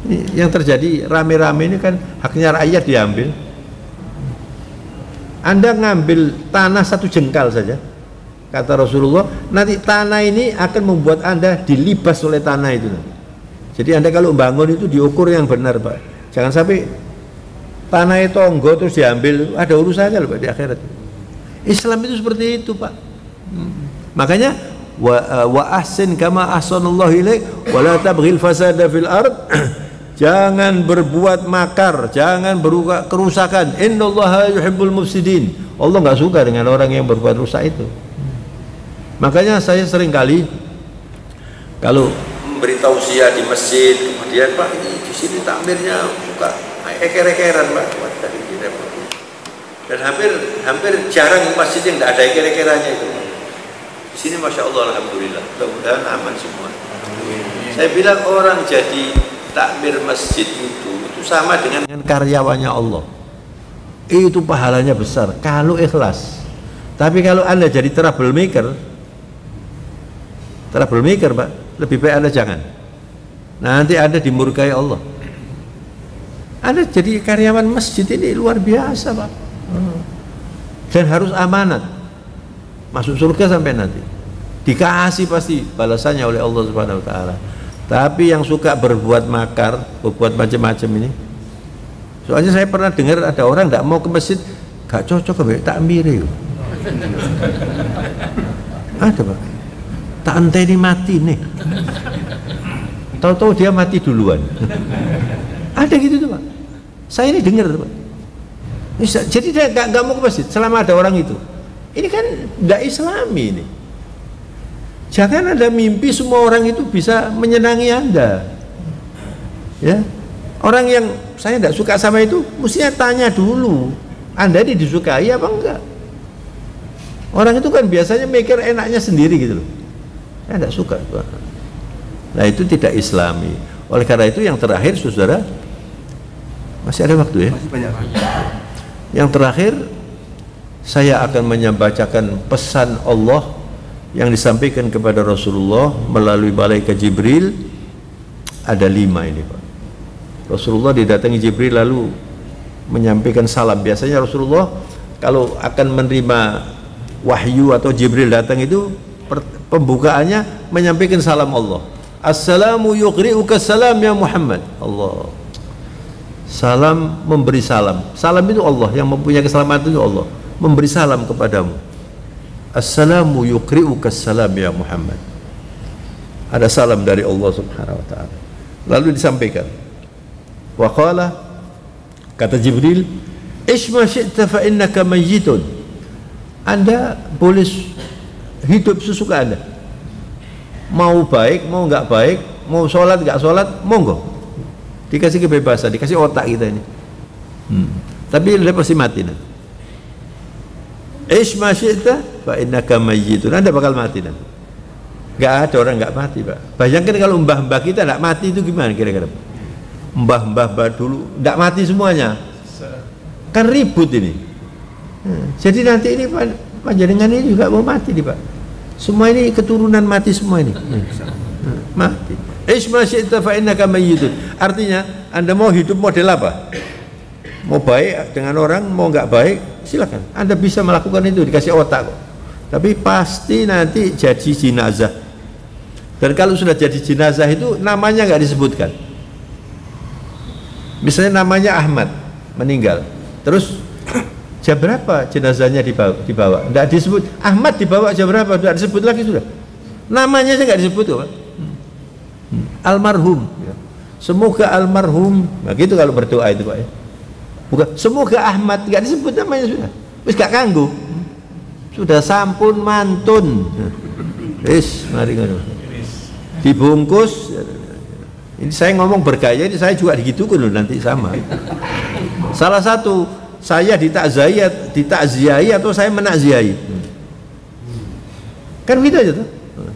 Ini yang terjadi rame-rame ini kan haknya rakyat diambil. Anda ngambil tanah 1 jengkal saja, kata Rasulullah, nanti tanah ini akan membuat Anda dilibas oleh tanah itu. Jadi Anda kalau bangun itu diukur yang benar, Pak. Jangan sampai tanah itu tonggo terus diambil, ada urusannya loh Pak di akhirat. Islam itu seperti itu, Pak. Makanya wa ahsin kama ahsanallahu ilaik wa la tabghil fasada fil ard. Jangan berbuat makar, jangan berbuat kerusakan. Innallaha yuhibbul mufsidin. Allah nggak suka dengan orang yang berbuat rusak itu. Makanya saya sering kali kalau memberi tausiah di masjid, kemudian Pak ini di sini takmirnya suka eker-ekeran Pak, dan hampir jarang masjid yang tidak ada eker-ekerannya itu. Di sini Masya Allah, Alhamdulillah, mudah-mudahan aman semua. Saya bilang orang jadi takmir masjid itu sama dengan karyawannya Allah. Itu pahalanya besar kalau ikhlas. Tapi kalau Anda jadi troublemaker Pak, lebih baik Anda jangan. Nanti Anda dimurkai Allah. Anda jadi karyawan masjid ini luar biasa, Pak. Dan harus amanat. Masuk surga sampai nanti. Dikasih pasti balasannya oleh Allah Subhanahu wa taala. Tapi yang suka berbuat makar, berbuat macam-macam ini. Soalnya saya pernah dengar ada orang tidak mau ke masjid, gak cocok ke takmir itu. Ada Pak. Tak enteni mati nih. Tahu-tahu dia mati duluan. Ada gitu tuh Pak. Saya ini dengar Pak. Jadi dia nggak mau ke masjid selama ada orang itu. Ini kan tidak Islami ini. Jangan ada mimpi semua orang itu bisa menyenangi Anda. Ya, orang yang saya tidak suka sama itu, mestinya tanya dulu, Anda ini disukai apa enggak? Orang itu kan biasanya mikir enaknya sendiri gitu loh. Saya tidak suka. Nah itu tidak Islami. Oleh karena itu yang terakhir saudara, masih ada waktu ya? Masih banyak. Yang terakhir saya akan membacakan pesan Allah yang disampaikan kepada Rasulullah melalui malaikat Jibril. Ada 5 ini Pak. Rasulullah didatangi Jibril lalu menyampaikan salam. Biasanya Rasulullah kalau akan menerima wahyu atau Jibril datang itu pembukaannya menyampaikan salam Allah. Assalamu yuqri'uka salam ya Muhammad. Allah. Salam memberi salam. Salam itu Allah, yang mempunyai keselamatan itu Allah. Memberi salam kepadamu. Assalamu yuqri'uka salam ya Muhammad. Ada salam dari Allah Subhanahu wa taala. Lalu disampaikan. Wa qala, kata Jibril, "Ishma syi'ta fa innaka mayyitun." Anda boleh hidup sesuka Anda. Mau baik, mau enggak baik, mau sholat enggak sholat, monggo. Dikasih kebebasan, dikasih otak kita ini. Tapi dia pasti mati nanti. Ishma syi'ta fa innaka mayyitun. Anda bakal mati nanti. Enggak ada orang enggak mati, Pak. Bayangkan kalau mbah-mbah kita enggak mati itu gimana kira-kira? Mbah-mbah dulu enggak mati semuanya. Kan ribut ini. Jadi nanti ini panjenengan ini juga mau mati nih Pak. Semua ini keturunan mati semua ini. Mati. Isma syi'ta fa innaka mayyitun. Artinya Anda mau hidup model apa? Mau baik dengan orang, mau enggak baik, silakan. Anda bisa melakukan itu, dikasih otak kok. Tapi pasti nanti jadi jenazah. Dan kalau sudah jadi jenazah itu namanya enggak disebutkan. Misalnya namanya Ahmad, meninggal. Terus jam berapa jenazahnya dibawa? Tidak disebut. Ahmad dibawa jam berapa? Tidak disebut lagi sudah. Namanya saja nggak disebut Pak. Almarhum. Semoga almarhum. Nah gitu kalau berdoa itu Pak ya. Bukan semoga Ahmad, nggak disebut namanya sudah. Wis gak kanggo. Sudah sampun mantun. Wis mari ngono. Dibungkus. Ini saya ngomong bergaya, ini saya juga digitukan loh nanti sama. Salah satu saya ditakziahi atau saya menakziahi. Kan gitu aja tuh.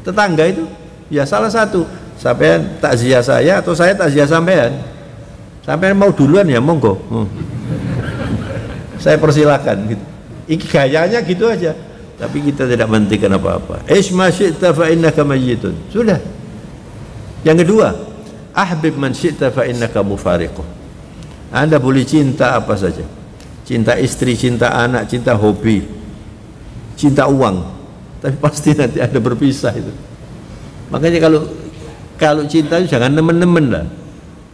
Tetangga itu ya salah satu. Sampean takziah saya atau saya takziah sampean. Sampean mau duluan ya monggo. Saya persilakan gitu. Ini gayanya gitu aja. Tapi kita tidak menghentikan apa-apa. Isma syi'ta fa innaka mayyitun. Sudah. Yang kedua, ahbib man syi'ta fa innaka mufariquh. Anda boleh cinta apa saja. Cinta istri, cinta anak, cinta hobi, cinta uang. Tapi pasti nanti ada berpisah itu. Makanya kalau cinta itu jangan nemen-nemen lah.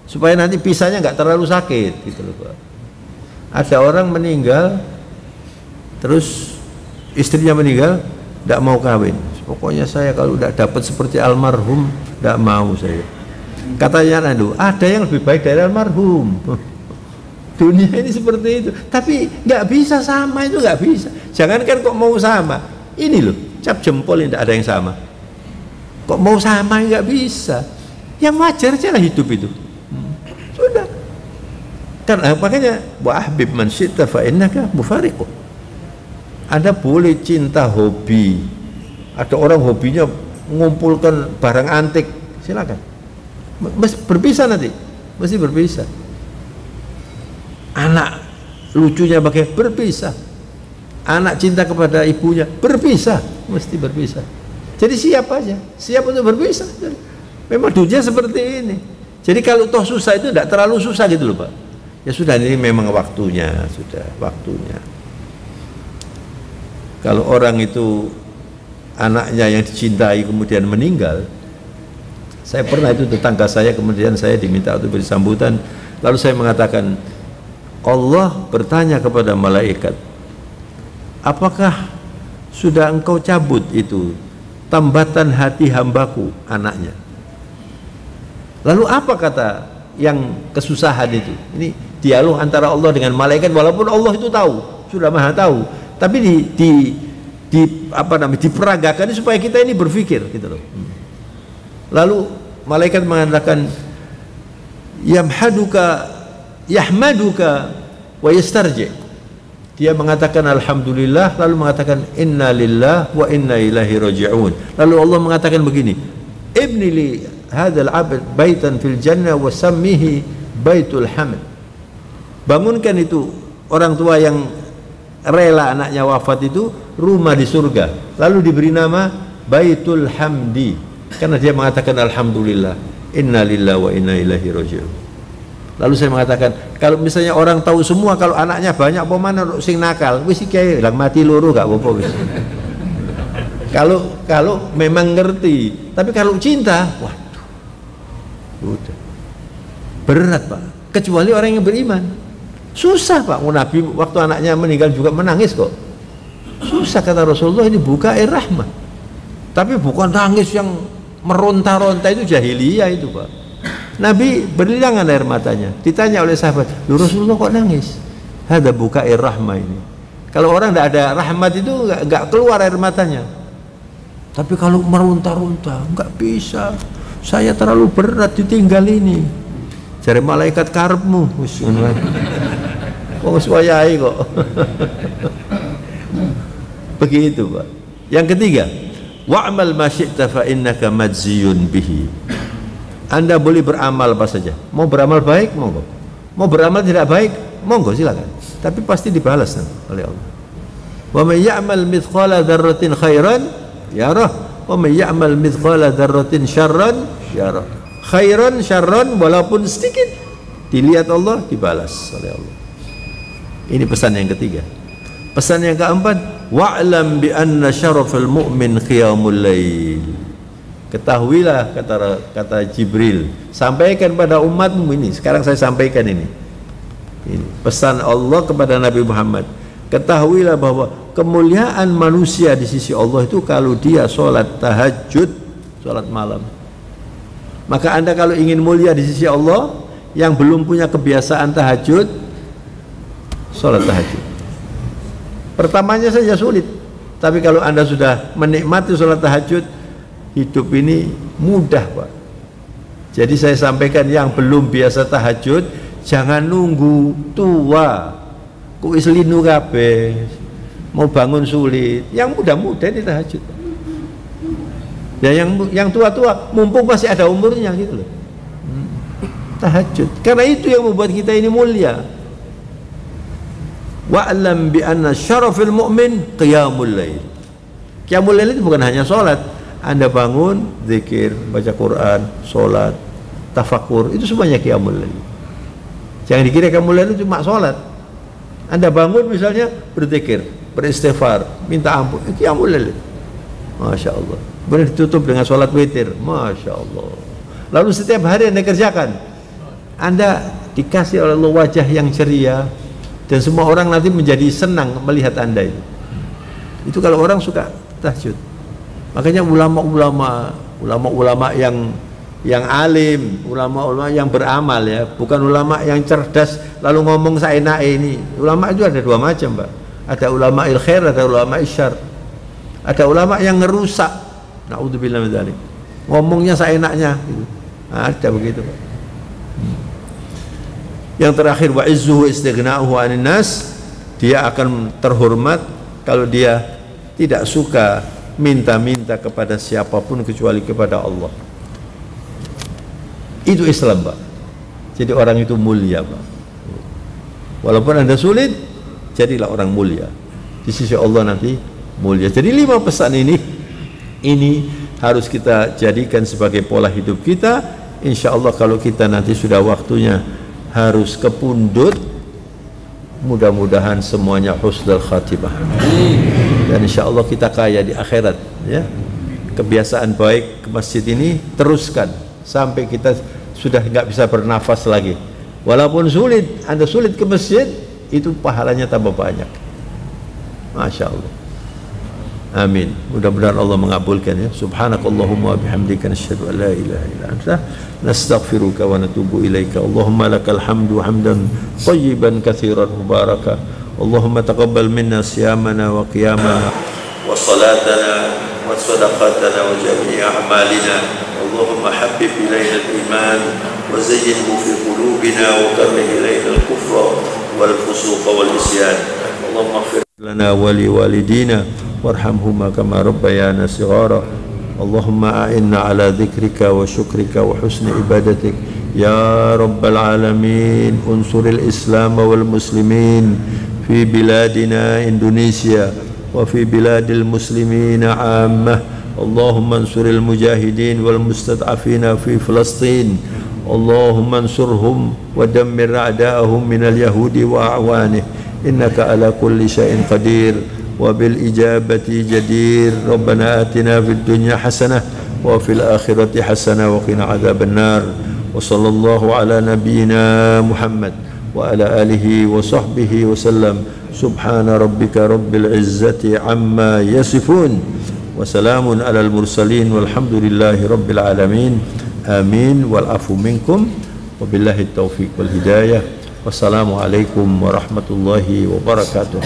Supaya nanti pisahnya nggak terlalu sakit gitu loh Pak. Ada orang meninggal, terus istrinya meninggal, tidak mau kawin. Pokoknya saya kalau tidak dapat seperti almarhum, tidak mau saya. Katanya ada yang lebih baik dari almarhum. Dunia ini seperti itu. Tapi nggak bisa sama, itu nggak bisa. Jangankan kok mau sama. Ini loh, cap jempol ini tidak ada yang sama. Kok mau sama nggak bisa. Yang wajar aja lah hidup itu. Sudah. Kan makanya wa ahbib man syi'ta fa innaka mufariquh. Anda boleh cinta hobi. Ada orang hobinya mengumpulkan barang antik, silakan. Berpisah nanti, mesti berpisah. Anak lucunya bagai berpisah. Anak cinta kepada ibunya berpisah, mesti berpisah. Jadi siap aja, siap untuk berpisah. Memang dunia seperti ini. Jadi kalau toh susah itu tidak terlalu susah gitu loh Pak. Ya sudah, ini memang waktunya, sudah waktunya. Kalau orang itu anaknya yang dicintai kemudian meninggal, saya pernah itu tetangga saya, kemudian saya diminta untuk beri sambutan, lalu saya mengatakan, Allah bertanya kepada malaikat, apakah sudah engkau cabut itu tambatan hati hambaku, anaknya? Lalu apa kata yang kesusahan itu? Ini dialog antara Allah dengan malaikat, walaupun Allah itu tahu, sudah maha tahu, tapi diperagakan supaya kita ini berpikir gitu loh. Lalu malaikat mengatakan, yahmaduka wa yastarji. dia mengatakan alhamdulillah, lalu mengatakan inna lillah wa inna ilaihi raji'un. Lalu Allah mengatakan begini, ibni li hadzal 'abd baitan fil jannah wa sammihi baitul hamd. Bangunkan itu orang tua yang rela anaknya wafat itu rumah di surga, lalu diberi nama Baitul Hamdi, karena dia mengatakan alhamdulillah, inna lillahi wa inna ilaihi raji'un. Lalu saya mengatakan, kalau misalnya orang tahu semua kalau anaknya banyak pemana sing nakal, wis iki lang mati loro gak apa-apa wis. Kalau memang ngerti, tapi kalau cinta, waduh, udah berat Pak. Kecuali orang yang beriman, susah Pak. Nabi waktu anaknya meninggal juga menangis kok. Susah, kata Rasulullah, ini buka air rahmat. Tapi bukan tangis yang meronta-ronta, itu jahiliyah itu Pak. Nabi berlinangan air matanya. Ditanya oleh sahabat, "Loh Rasulullah kok nangis?" Ada buka air rahmat ini. Kalau orang tidak ada rahmat itu nggak keluar air matanya. Tapi kalau meronta-ronta, nggak bisa. Saya terlalu berat ditinggal ini. Jare malaikat karepmu wis ngono ae. Wong suwayahe kok. Begitu Pak. Yang ketiga, wa'mal ma syi'ta fa innaka majziyun bihi. Anda boleh beramal apa saja. Mau beramal baik, monggo. Mau beramal tidak baik, monggo silakan. Tapi pasti dibalas oleh Allah. Wa may ya'mal mithqala dzarratin khairan yarah, wa may ya'mal mithqala dzarratin syarran yarah. Khairan syarran, walaupun sedikit dilihat Allah, dibalas oleh Allah. Ini pesan yang ketiga. Pesan yang keempat, wa'lam bi anna syarafal mu'min qiyamul lail. Ketahuilah, kata Jibril, sampaikan pada umatmu ini. Sekarang saya sampaikan ini pesan Allah kepada Nabi Muhammad. Ketahuilah bahwa kemuliaan manusia di sisi Allah itu kalau dia sholat tahajud, sholat malam. Maka Anda kalau ingin mulia di sisi Allah, yang belum punya kebiasaan tahajud, sholat tahajud. Pertamanya saja sulit, tapi kalau Anda sudah menikmati sholat tahajud, hidup ini mudah Pak. Jadi saya sampaikan yang belum biasa tahajud, jangan nunggu tua ku wis linu kabeh, mau bangun sulit. Yang muda-muda ini tahajud. Ya yang tua-tua mumpung masih ada umurnya gitu loh. Tahajud. Karena itu yang membuat kita ini mulia. Wa'lam bi anna syarafil mu'min qiyamul lail. Qiyamul lail itu bukan hanya sholat. Anda bangun, zikir, baca Quran, sholat, tafakur, itu semuanya qiyamul lail. Jangan dikira qiyamul lail itu cuma sholat. Anda bangun misalnya berzikir, beristighfar, minta ampun, qiyamul lail. Masya Allah. Boleh ditutup dengan sholat witir, Masya Allah. Lalu setiap hari Anda kerjakan, Anda dikasih oleh Allah wajah yang ceria, dan semua orang nanti menjadi senang melihat Anda itu. Itu kalau orang suka tahajud. Makanya ulama-ulama yang alim, ulama-ulama yang beramal ya, bukan ulama yang cerdas lalu ngomong seenaknya ini. Ulama itu ada dua macam Pak. Ada ulama il khair, ada ulama isyar. Ada ulama yang ngerusak. Naudzubillah min dzalik. Ngomongnya seenaknya gitu. Nah, ada begitu Pak. Yang terakhir, wa izzuhu istighna'uhu 'anil nas, dia akan terhormat kalau dia tidak suka minta-minta kepada siapapun kecuali kepada Allah. Itu Islam Pak. Jadi orang itu mulia Pak. Walaupun Anda sulit, jadilah orang mulia di sisi Allah, nanti mulia. Jadi 5 pesan ini harus kita jadikan sebagai pola hidup kita. Insya Allah kalau kita nanti sudah waktunya harus ke pundut, mudah-mudahan semuanya husnul khatimah. Dan insya Allah kita kaya di akhirat ya. Kebiasaan baik ke masjid ini teruskan sampai kita sudah nggak bisa bernafas lagi. Walaupun sulit, Anda sulit ke masjid, itu pahalanya tambah banyak. Masya Allah. Amin. Mudah-mudahan Allah mengabulkan ya. Subhanakallahumma wa bihamdika nasyhadu an la ilaha illa anta nastaghfiruka wa natubu ilaika. Allahumma lakal hamdu hamdan thayyiban katsiran mubaraka. Allahumma taqabbal minna siyamana wa qiyamana wa salatana wa sadaqatana wa jami'i a'malina. Allahumma habbib ilayna al-iman wa zayyinhu fi qulubina wa karrih ilayna al-kufra wal fusuqa wal isyan. اللهم اغفر لنا ولوالدينا وارحمهما كما ربيانا صغارا اللهم أعنا على ذكرك وشكرك وحسن عبادتك يا رب العالمين انصر الإسلام والمسلمين في بلادنا إندونيسيا وفي بلاد المسلمين عامة اللهم انصر المجاهدين والمستضعفين في فلسطين اللهم انصرهم ودمر أعداءهم من اليهود وأعوانه إنك على كل شيء قدير وبالإجابة جدير ربنا آتنا في الدنيا حسنة وفي الآخرة حسنة وقنا عذاب النار وصلى الله على نبينا محمد وعلى آله وصحبه وسلم سبحان ربك رب العزة عما يصفون وسلام على المرسلين والحمد لله رب العالمين آمين والعفو منكم وبالله التوفيق والهداية والسلام عليكم ورحمة الله وبركاته.